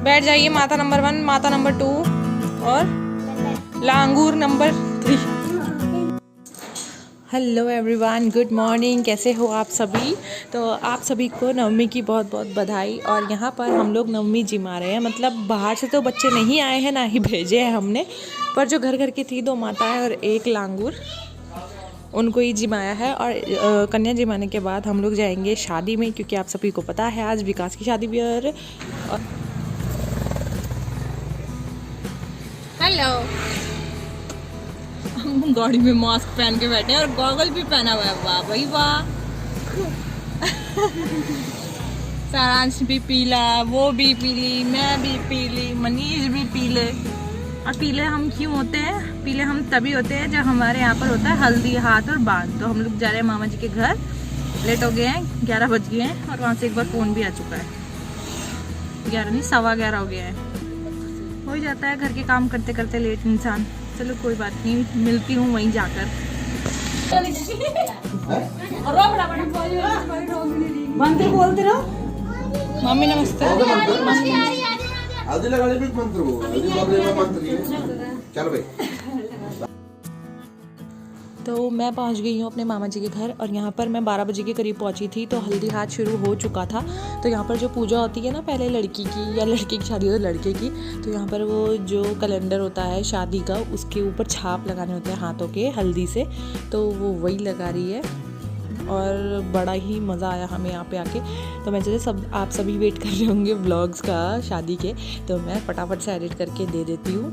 बैठ जाइए। माता नंबर 1, माता नंबर 2 और लांगूर number 3। Hello everyone, good morning. कैसे हो आप सभी? तो आप सभी को नवमी की बहुत बहुत बधाई। और यहाँ पर हम लोग नवमी जिमा रहे हैं, मतलब बाहर से तो बच्चे नहीं आए हैं, ना ही भेजे हैं हमने, पर जो घर घर की थी 2 माताएं और 1 लांगूर, उनको ही जिमाया है। और कन्या जिमाने के बाद हम लोग जाएंगे शादी में, क्योंकि आप सभी को पता है आज विकास की शादी भी है। और हेलो, हम गाड़ी में मास्क पहन के बैठे हैं और गॉगल भी पहना हुआ है। वाह भाई वाह। सारांश भी पीला, वो भी पीली, मैं भी पीली, मनीष भी पीले। और पीले हम क्यों होते हैं? पीले हम तभी होते हैं जब हमारे यहाँ पर होता है हल्दी, हाथ और बांध। तो हम लोग जा रहे हैं मामा जी के घर। लेट हो गए हैं, 11 बज गए हैं और वहाँ से एक बार फ़ोन भी आ चुका है। 11 नहीं, 11:15 हो गया है। हो ही जाता है घर के काम करते करते लेट इंसान। चलो कोई बात नहीं, मिलती हूँ वहीं जाकर। मंत्र बोलते रहो। मम्मी नमस्ते। चल भाई। तो मैं पहुंच गई हूँ अपने मामा जी के घर। और यहाँ पर मैं 12 बजे के करीब पहुंची थी, तो हल्दी हाथ शुरू हो चुका था। तो यहाँ पर जो पूजा होती है ना, पहले लड़की की या लड़के की शादी हो तो लड़के की, तो यहाँ पर वो जो कैलेंडर होता है शादी का, उसके ऊपर छाप लगाने होते हैं हाथों के हल्दी से, तो वो वही लगा रही है। और बड़ा ही मज़ा आया हमें यहाँ पे आके। तो मैं जैसे आप सभी वेट कर रहे होंगे व्लॉग्स का शादी के, तो मैं फटाफट से एडिट करके दे देती हूँ।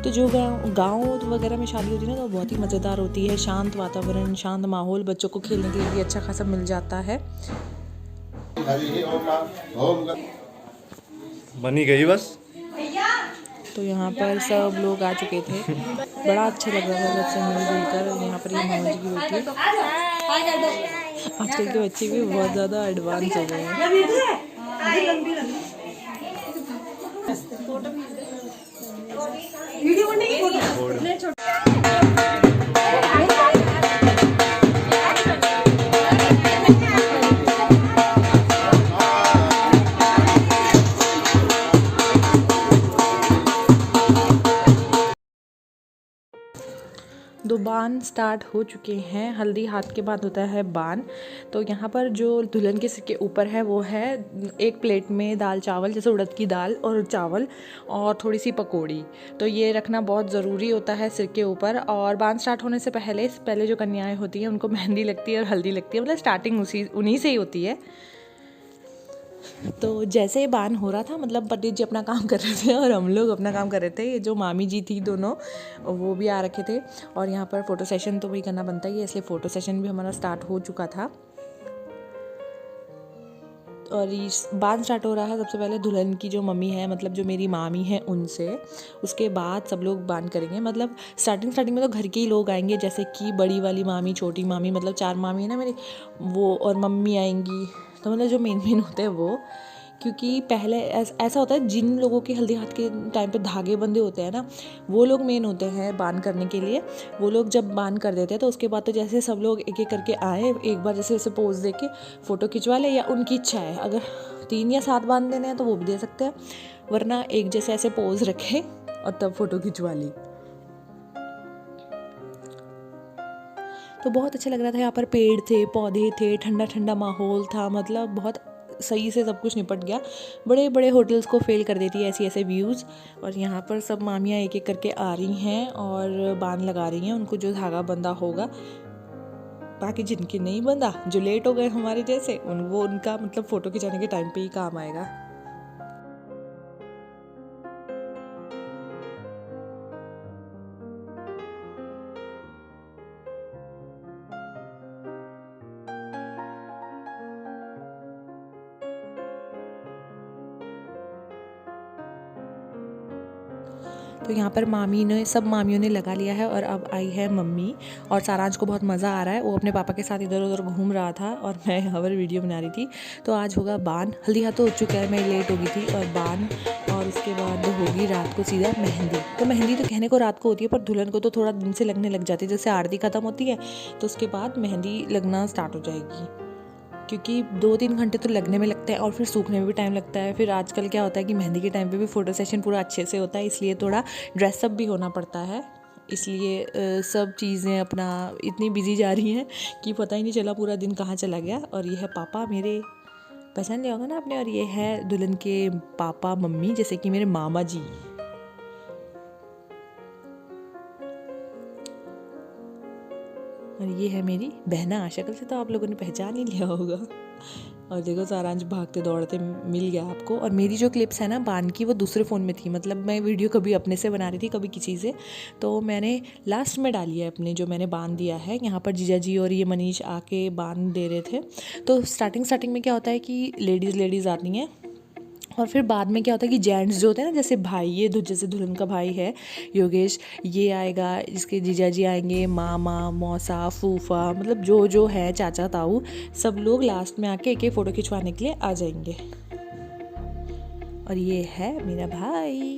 तो जो गाँव वगैरह में शादी होती है ना, तो बहुत ही मज़ेदार होती है। शांत वातावरण, शांत माहौल, बच्चों को खेलने के लिए भी अच्छा खासा मिल जाता है। बनी गई बस। तो यहाँ पर सब लोग आ चुके थे, बड़ा अच्छा लग रहा था सबसे मिलजुल कर। यहाँ पर ये मामा जी की बेटी है। आजकल के बच्चे भी बहुत ज़्यादा एडवांस हो गए हैं। दो बान स्टार्ट हो चुके हैं। हल्दी हाथ के बाद होता है बान। तो यहाँ पर जो दुल्हन के सिर के ऊपर है वो है एक प्लेट में दाल चावल, जैसे उड़द की दाल और चावल और थोड़ी सी पकौड़ी। तो ये रखना बहुत ज़रूरी होता है सिर के ऊपर। और बान स्टार्ट होने से पहले जो कन्याएं होती हैं उनको मेहंदी लगती है और हल्दी लगती है, मतलब स्टार्टिंग उन्हीं से ही होती है। तो जैसे बान हो रहा था, मतलब पंडित जी अपना काम कर रहे थे और हम लोग अपना काम कर रहे थे। ये जो मामी जी थी दोनों, वो भी आ रखे थे। और यहाँ पर फ़ोटो सेशन तो वही करना बनता ही है, इसलिए फ़ोटो सेशन भी हमारा स्टार्ट हो चुका था। और बान स्टार्ट हो रहा है सबसे पहले दुल्हन की जो मम्मी है, मतलब जो मेरी मामी है, उनसे। उसके बाद सब लोग बान करेंगे। मतलब स्टार्टिंग में तो घर के ही लोग आएंगे, जैसे कि बड़ी वाली मामी, छोटी मामी, मतलब 4 मामी है ना मेरी, वो और मम्मी आएंगी। तो मतलब जो मेन होते हैं वो, क्योंकि पहले ऐसा होता है, जिन लोगों के हल्दी हाथ के टाइम पे धागे बंधे होते हैं ना, वो लोग मेन होते हैं बान करने के लिए। वो लोग जब बान कर देते हैं तो उसके बाद तो जैसे सब लोग एक एक करके आए, एक बार जैसे पोज दे के फ़ोटो खिंचवा ले, या उनकी इच्छा है अगर 3 या 7 बांध देने हैं तो वो भी दे सकते हैं, वरना एक जैसे ऐसे पोज रखे और तब फ़ोटो खिंचवा ली। तो बहुत अच्छा लग रहा था। यहाँ पर पेड़ थे, पौधे थे, ठंडा ठंडा माहौल था, मतलब बहुत सही से सब कुछ निपट गया। बड़े बड़े होटल्स को फेल कर देती है ऐसे व्यूज़। और यहाँ पर सब मामियाँ एक एक करके आ रही हैं और बान लगा रही हैं उनको जो धागा बंधा होगा। बाकी जिनके नहीं बंधा, जो लेट हो गए हमारे जैसे, उनका मतलब फ़ोटो खिंचाने के टाइम पे ही काम आएगा। तो यहाँ पर सब मामियों ने लगा लिया है। और अब आई है मम्मी, और सारांश को बहुत मज़ा आ रहा है। वो अपने पापा के साथ इधर उधर घूम रहा था और मैं यहाँ पर वीडियो बना रही थी। तो आज होगा बान। हल्दी हाथ तो हो चुका है, मैं लेट हो गई थी। और बान, और उसके बाद होगी रात को सीधा मेहंदी। तो मेहंदी तो कहने को रात को होती है, पर दुल्हन को तो थोड़ा दिन से लगने लग जाती है। जैसे आरती ख़त्म होती है तो उसके बाद मेहंदी लगना स्टार्ट हो जाएगी। क्योंकि 2-3 घंटे तो लगने में लगता है और फिर सूखने में भी टाइम लगता है। फिर आजकल क्या होता है कि मेहंदी के टाइम पे भी फ़ोटो सेशन पूरा अच्छे से होता है, इसलिए थोड़ा ड्रेसअप भी होना पड़ता है। इसलिए सब चीज़ें अपना इतनी बिजी जा रही हैं कि पता ही नहीं चला पूरा दिन कहाँ चला गया। और ये है पापा मेरे, पहचान लिया होगा ना आपने। और ये है दुल्हन के पापा मम्मी, जैसे कि मेरे मामा जी। और ये है मेरी बहना, शक्ल से तो आप लोगों ने पहचान ही लिया होगा। और देखो सारांश भागते दौड़ते मिल गया आपको। और मेरी जो क्लिप्स है ना बान की, वो दूसरे फ़ोन में थी, मतलब मैं वीडियो कभी अपने से बना रही थी कभी किसी से, तो मैंने लास्ट में डाली है अपने जो मैंने बांध दिया है। यहाँ पर जीजा जी और ये मनीष आके बांध दे रहे थे। तो स्टार्टिंग में क्या होता है कि लेडीज़ आती हैं और फिर बाद में क्या होता है कि जेंट्स जो होते हैं ना, जैसे भाई, ये जैसे दुल्हन का भाई है योगेश, ये आएगा, इसके जीजा जी आएंगे, मामा मौसा फूफा, मतलब जो है चाचा ताऊ, सब लोग लास्ट में आके एक फ़ोटो खिंचवाने के लिए आ जाएंगे। और ये है मेरा भाई,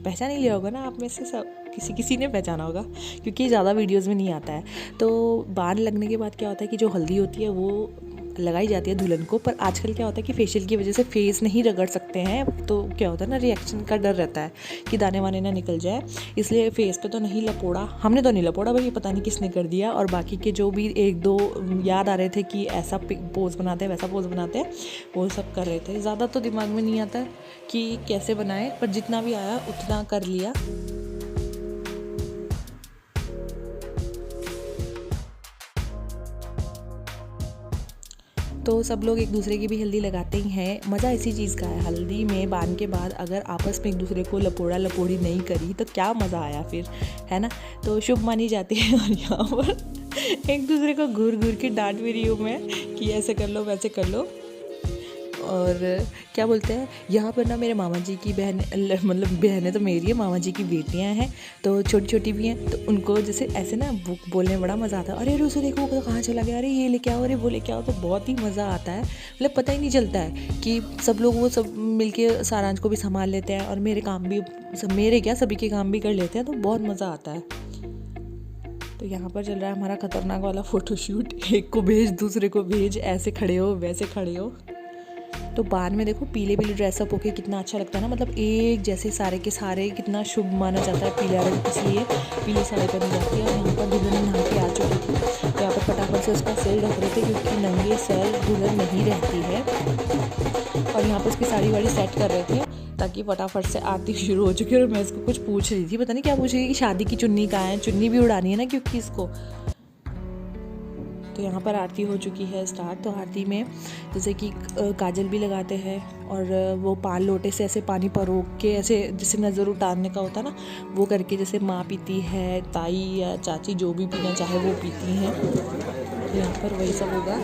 पहचान ही लिया होगा ना आप में से सब, किसी ने पहचाना होगा क्योंकि ज़्यादा वीडियोज़ में नहीं आता है। तो बांध लगने के बाद क्या होता है कि जो हल्दी होती है वो लगाई जाती है दुल्हन को। पर आजकल क्या होता है कि फेशियल की वजह से फेस नहीं रगड़ सकते हैं, तो क्या होता है ना, रिएक्शन का डर रहता है कि दाने वाने ना निकल जाए, इसलिए फेस पे तो नहीं लपोड़ा। हमने तो नहीं लपोड़ा भाई, पता नहीं किसने कर दिया। और बाकी के जो भी 1-2 याद आ रहे थे कि ऐसा पोज बनाते हैं वैसा पोज बनाते हैं, वो सब कर रहे थे। ज़्यादा तो दिमाग में नहीं आता कि कैसे बनाए, पर जितना भी आया उतना कर लिया। तो सब लोग एक दूसरे की भी हल्दी लगाते ही हैं। मज़ा इसी चीज़ का है, हल्दी में बांध के बाद अगर आपस में एक दूसरे को लपोड़ा लपोड़ी नहीं करी तो क्या मज़ा आया फिर, है ना। तो शुभ मानी जाती है। और यहाँ पर एक दूसरे को घूर के डांट भी रही हूँ मैं कि ऐसे कर लो वैसे कर लो। और क्या बोलते हैं, यहाँ पर ना मेरे मामा जी की बहन, मतलब बहनें तो मेरी है, मामा जी की बेटियाँ हैं, तो छोटी भी हैं, तो उनको जैसे ऐसे ना बोलने में बड़ा मज़ा आता है। अरे रोज़ देखो वो कहाँ चला गया, अरे ये लेके आओ, अरे वो लेके आओ, तो बहुत ही मज़ा आता है। मतलब पता ही नहीं चलता है कि सब लोग वो सब मिलके सारांश को भी संभाल लेते हैं और मेरे काम भी, मेरे क्या सभी के काम भी कर लेते हैं, तो बहुत मज़ा आता है। तो यहाँ पर चल रहा है हमारा खतरनाक वाला फ़ोटोशूट, एक को भेज दूसरे को भेज, ऐसे खड़े हो वैसे खड़े हो। तो बाद में देखो पीले ड्रेसअप होके कितना अच्छा लगता है ना, मतलब एक जैसे सारे के सारे, कितना शुभ माना जाता है पीला रंग, इसलिए पीली साड़ी पहनी जाती है। और यहाँ पर दुल्हन नहा के आ चुकी थी, तो यहाँ पर फटाफट से उसका सिर ढक रहे थे क्योंकि नंगे सर दुल्हन नहीं रहती है। और यहाँ पर उसकी साड़ी वाड़ी सेट कर रहे थे ताकि फटाफट से आरती शुरू हो चुकी है। और मैं इसको कुछ पूछ रही थी, पता नहीं क्या पूछ रही थी कि शादी की चुन्नी कहाँ है, चुन्नी भी उड़ानी है ना क्योंकि इसको। तो यहाँ पर आरती हो चुकी है स्टार्ट। तो आरती में जैसे कि काजल भी लगाते हैं और वो 5 लोटे से ऐसे पानी परोक के, ऐसे जैसे नज़र उतारने का होता है ना, वो करके, जैसे माँ पीती है, ताई या चाची जो भी पीना चाहे वो पीती हैं। तो यहाँ पर वही सब होगा।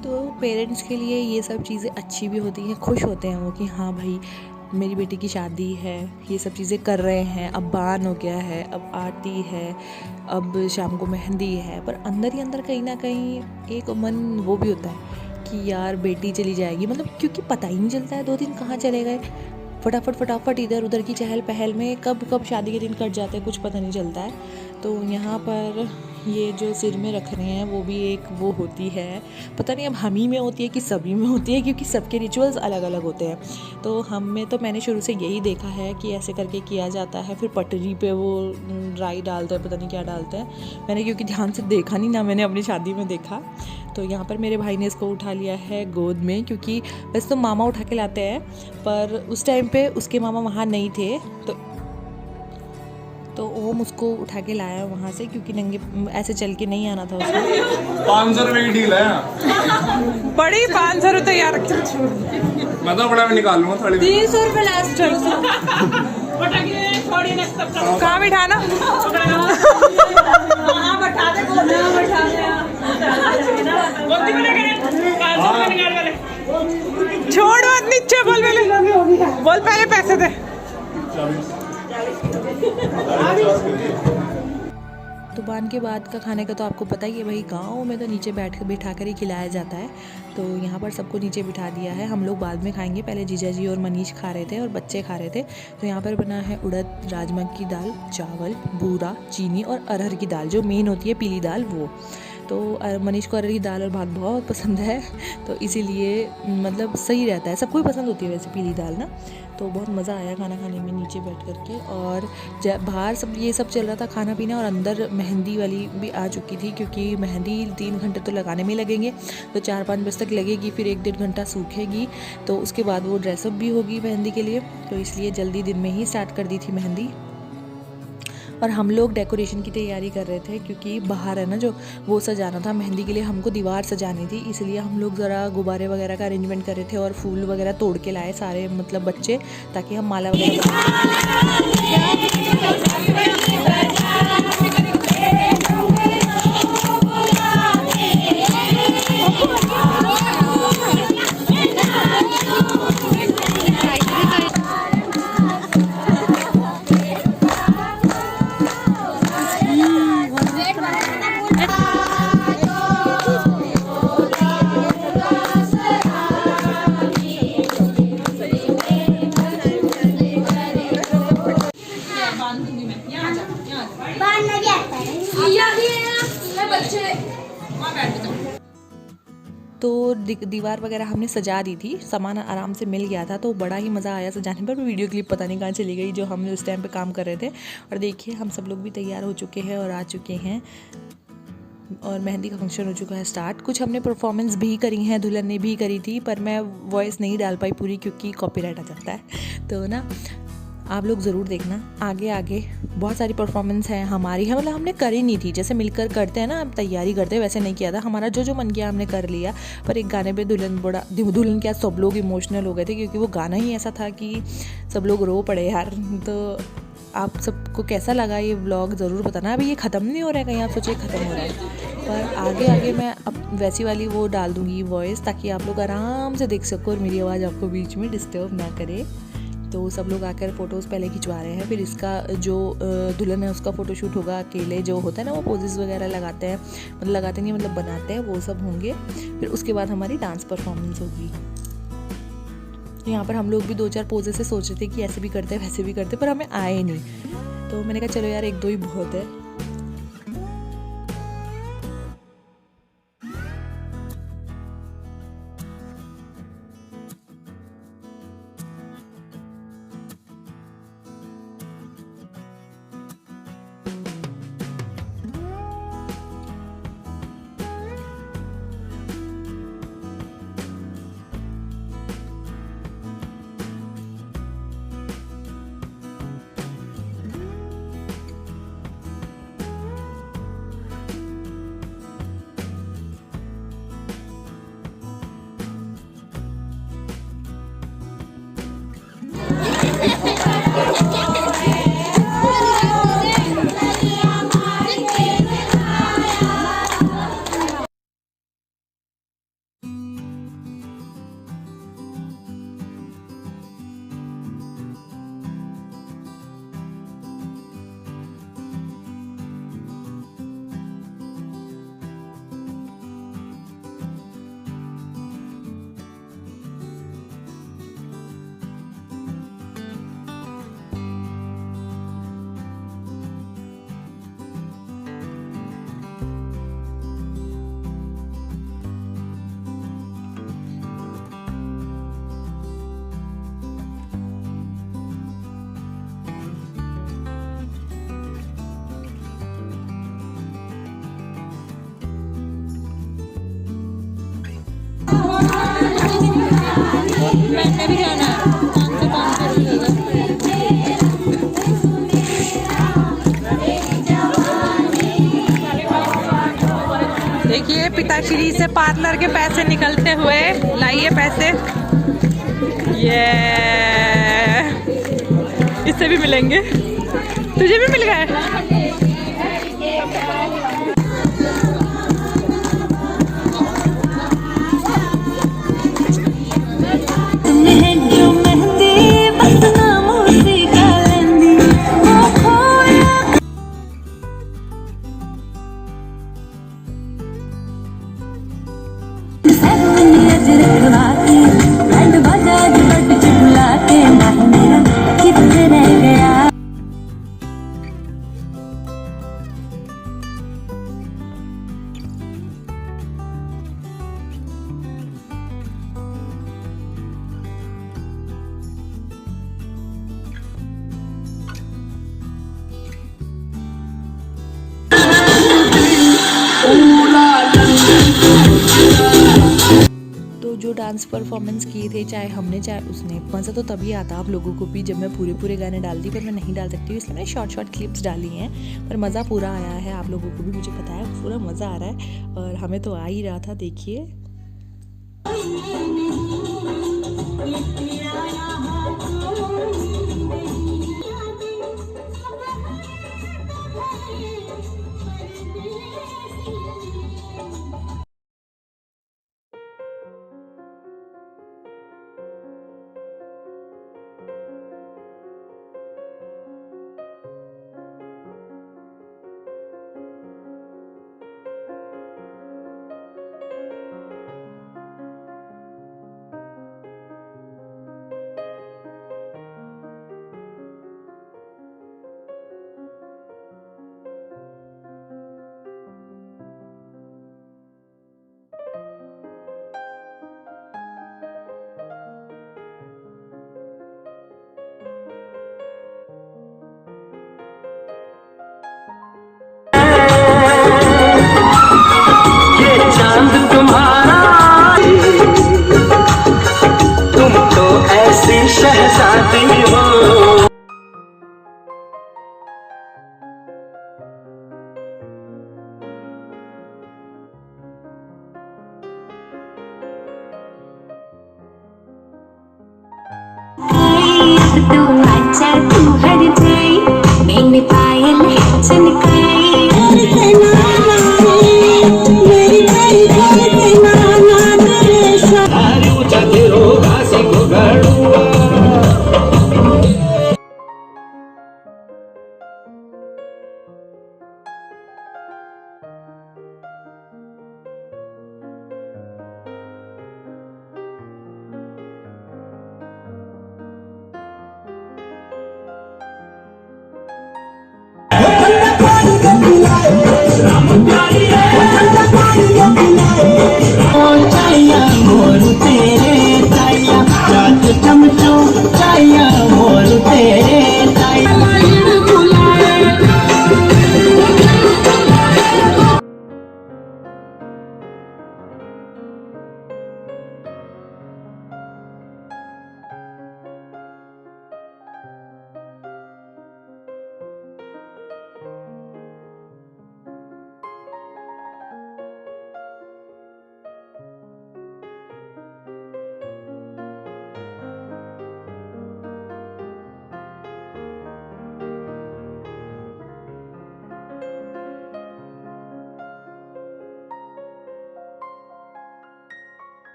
तो पेरेंट्स के लिए ये सब चीज़ें अच्छी भी होती हैं, खुश होते हैं वो कि हाँ भाई मेरी बेटी की शादी है, ये सब चीज़ें कर रहे हैं। अब बान हो गया है, अब आरती है, अब शाम को मेहंदी है, पर अंदर ही अंदर कहीं ना कहीं एक मन वो भी होता है कि यार बेटी चली जाएगी, मतलब क्योंकि पता ही नहीं चलता है 2 दिन कहाँ चले गए, फटाफट इधर उधर की चहल पहल में कब शादी के दिन कट जाते हैं, कुछ पता नहीं चलता है। तो यहाँ पर ये जो सिर में रख रहे हैं वो भी एक वो होती है, पता नहीं अब हम ही में होती है कि सभी में होती है, क्योंकि सबके रिचुअल्स अलग अलग होते हैं। तो हम में तो मैंने शुरू से यही देखा है कि ऐसे करके किया जाता है। फिर पटरी पे वो राई डालते हैं, पता नहीं क्या डालते हैं, मैंने क्योंकि ध्यान से देखा नहीं ना, मैंने अपनी शादी में देखा। तो यहाँ पर मेरे भाई ने इसको उठा लिया है गोद में, क्योंकि वैसे तो मामा उठा के लाते हैं, पर उस टाइम पे उसके मामा वहाँ नहीं थे, तो ओम उसको उठा के लाया वहाँ से, क्योंकि नंगे ऐसे चल के नहीं आना था उसको। 500 रुपए की डील है बड़ी 500 रुपए तैयार रखी, मैं तो बड़ा में निकाल लूंगा थोड़ी। 300 रुपए लास्ट कहाँ बिठाना, छोड़ मत, नीचे बोल पहले पैसे दे। तो बाद कुर्बान के बाद का खाने का तो आपको पता ही है भाई, गाँव में तो नीचे बिठा कर ही खिलाया जाता है। तो यहाँ पर सबको नीचे बिठा दिया है, हम लोग बाद में खाएंगे, पहले जीजा जी और मनीष खा रहे थे और बच्चे खा रहे थे। तो यहाँ पर बना है उड़द राजमा की दाल, चावल, बूरा, चीनी और अरहर की दाल, जो मेन होती है पीली दाल वो। तो मनीष को अरहर की दाल और भात बहुत पसंद है, तो इसीलिए मतलब सही रहता है, सबको ही पसंद होती है वैसे पीली दाल ना। तो बहुत मज़ा आया खाना खाने में नीचे बैठ कर के। और बाहर सब ये सब चल रहा था खाना पीना, और अंदर मेहंदी वाली भी आ चुकी थी, क्योंकि मेहंदी 3 घंटे तो लगाने में लगेंगे, तो 4-5 बजे तक लगेगी, फिर 1-1.5 घंटा सूखेगी, तो उसके बाद वो ड्रेसअप भी होगी मेहंदी के लिए। तो इसलिए जल्दी दिन में ही स्टार्ट कर दी थी मेहंदी। और हम लोग डेकोरेशन की तैयारी कर रहे थे, क्योंकि बाहर है ना जो वो सजाना था मेहंदी के लिए, हमको दीवार सजानी थी, इसलिए हम लोग ज़रा गुब्बारे वगैरह का अरेंजमेंट कर रहे थे और फूल वगैरह तोड़ के लाए सारे, मतलब बच्चे, ताकि हम माला वगैरह तो दीवार वगैरह हमने सजा दी थी, सामान आराम से मिल गया था, तो बड़ा ही मज़ा आया सजाने पर। वीडियो क्लिप पता नहीं कहाँ चली गई जो हम उस टाइम पे काम कर रहे थे। और देखिए हम सब लोग भी तैयार हो चुके हैं और आ चुके हैं, और मेहंदी का फंक्शन हो चुका है स्टार्ट। कुछ हमने परफॉर्मेंस भी करी हैं, दुल्हन ने भी करी थी, पर मैं वॉइस नहीं डाल पाई पूरी, क्योंकि कॉपीराइट आ जाता है। तो ना आप लोग ज़रूर देखना, आगे आगे बहुत सारी परफॉर्मेंस है हमारी है, मतलब हमने करी नहीं थी, जैसे मिलकर करते हैं ना, हम तैयारी करते हैं वैसे नहीं किया था, हमारा जो मन किया हमने कर लिया। पर एक गाने पे दुल्हन के सब लोग इमोशनल हो गए थे, क्योंकि वो गाना ही ऐसा था कि सब लोग रो पड़े यार। तो आप सबको कैसा लगा ये व्लॉग ज़रूर बताना। अभी ये ख़त्म नहीं हो रहा है, कहीं आप सोचिए ख़त्म हो रहा है, पर आगे आगे मैं अब वैसी वाली वो डाल दूँगी वॉइस, ताकि आप लोग आराम से देख सको और मेरी आवाज़ आपको बीच में डिस्टर्ब ना करे। तो सब लोग आकर फ़ोटोज़ पहले खिंचवा रहे हैं, फिर इसका जो दुल्हन है उसका फ़ोटोशूट होगा, अकेले जो होता है ना वो पोजेस वगैरह लगाते हैं, मतलब लगाते नहीं मतलब बनाते हैं, वो सब होंगे। फिर उसके बाद हमारी डांस परफॉर्मेंस होगी। यहाँ पर हम लोग भी 2-4 पोजेस से सोच रहे थे कि ऐसे भी करते हैं वैसे भी करते, पर हमें आए नहीं, तो मैंने कहा चलो यार 1-2 ही बहुत है। भी जाना है 500 देखिए पिताश्री से पार्लर के पैसे निकलते हुए, लाइए पैसे, ये इससे भी मिलेंगे, तुझे भी मिल गए। रखवा के बैंड बाजा दी बट बुला के माही मेरा किधर रह गया। तो जो डांस परफॉर्मेंस किए थे, चाहे हमने चाहे उसने, मज़ा तो तभी आता आप लोगों को भी जब मैं पूरे पूरे गाने डालती, पर मैं नहीं डाल सकती हूँ इसलिए मैंने शॉर्ट शॉर्ट क्लिप्स डाली हैं। पर मज़ा पूरा आया है, आप लोगों को भी मुझे पता है पूरा मज़ा आ रहा है और हमें तो आ ही रहा था। देखिए चांद तुम्हारा, तुम तो ऐसी शहजादी हो। तू आजा तू हर जाई मैंने पायल है चमकाई।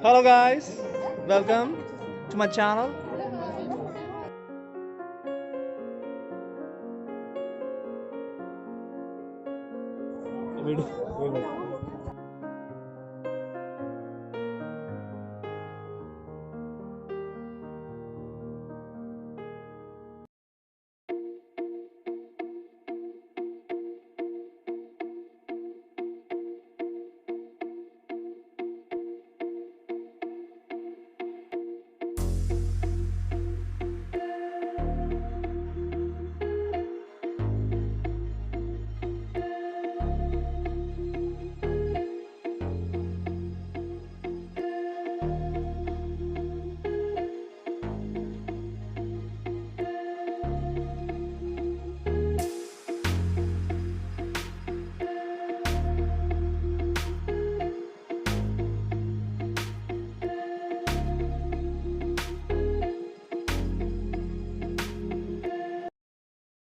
Hello guys, welcome to my channel. Video.